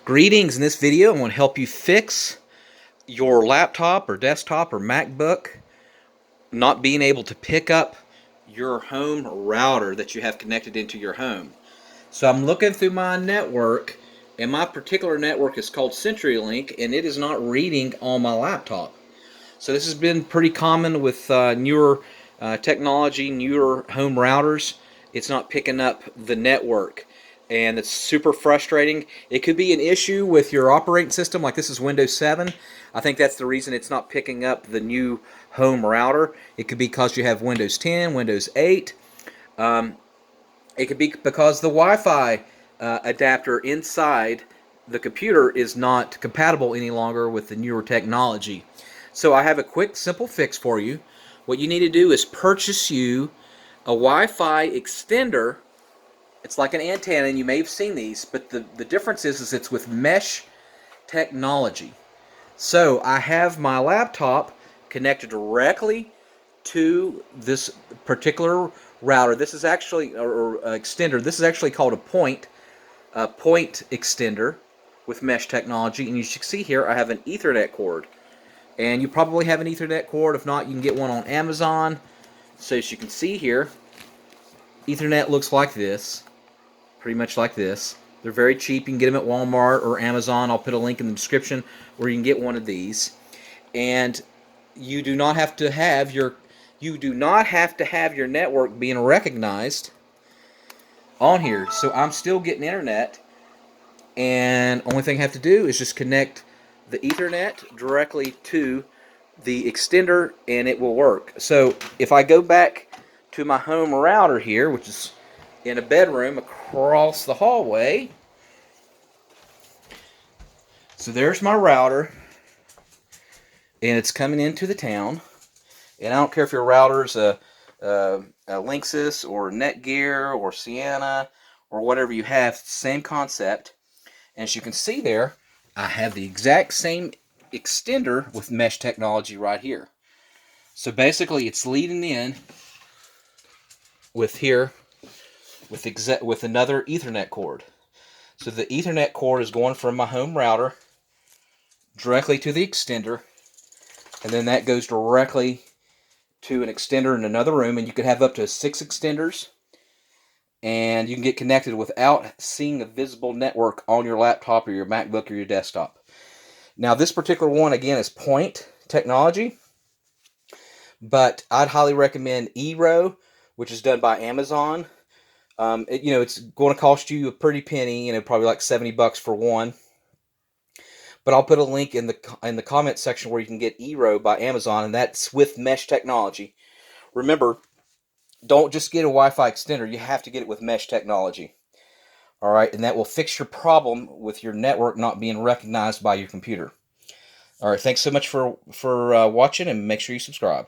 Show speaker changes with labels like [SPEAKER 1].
[SPEAKER 1] Greetings. In this video, I want to help you fix your laptop or desktop or MacBook not being able to pick up your home router that you have connected into your home. So I'm looking through my network, and my particular network is called CenturyLink, and it is not reading on my laptop. So this has been pretty common with newer technology, newer home routers. It's not picking up the network, and it's super frustrating. It could be an issue with your operating system, like this is Windows 7. I think that's the reason it's not picking up the new home router. It could be because you have Windows 10, Windows 8. It could be because the Wi-Fi adapter inside the computer is not compatible any longer with the newer technology. So I have a quick, simple fix for you. What you need to do is purchase you a Wi-Fi extender. It's like an antenna, and you may have seen these, but the difference is it's with mesh technology. So I have my laptop connected directly to this particular router. This is actually, or extender, this is actually called a point extender with mesh technology. And you should see here I have an Ethernet cord. And you probably have an Ethernet cord. If not, you can get one on Amazon. So as you can see here, Ethernet looks like this, pretty much like this. They're very cheap. You can get them at Walmart or Amazon. I'll put a link in the description where you can get one of these. And you do not have to have your network being recognized on here. So I'm still getting internet, and only thing I have to do is just connect the Ethernet directly to the extender, and it will work. So if I go back to my home router here, which is in a bedroom across the hallway, so there's my router, and it's coming into the town. And I don't care if your router's a Linksys or Netgear or Sienna or whatever you have, same concept. And as you can see there, I have the exact same extender with mesh technology right here. So basically it's leading in with another Ethernet cord. So the Ethernet cord is going from my home router directly to the extender, and then that goes directly to an extender in another room, and you could have up to 6 extenders, and you can get connected without seeing a visible network on your laptop or your MacBook or your desktop. Now this particular one, again, is point technology, but I'd highly recommend eRow, which is done by Amazon. It's going to cost you a pretty penny, probably like $70 for one. But I'll put a link in the comment section where you can get eRow by Amazon, and that's with mesh technology. Remember, don't just get a Wi-Fi extender. You have to get it with mesh technology. All right, and that will fix your problem with your network not being recognized by your computer. All right, thanks so much for watching, and make sure you subscribe.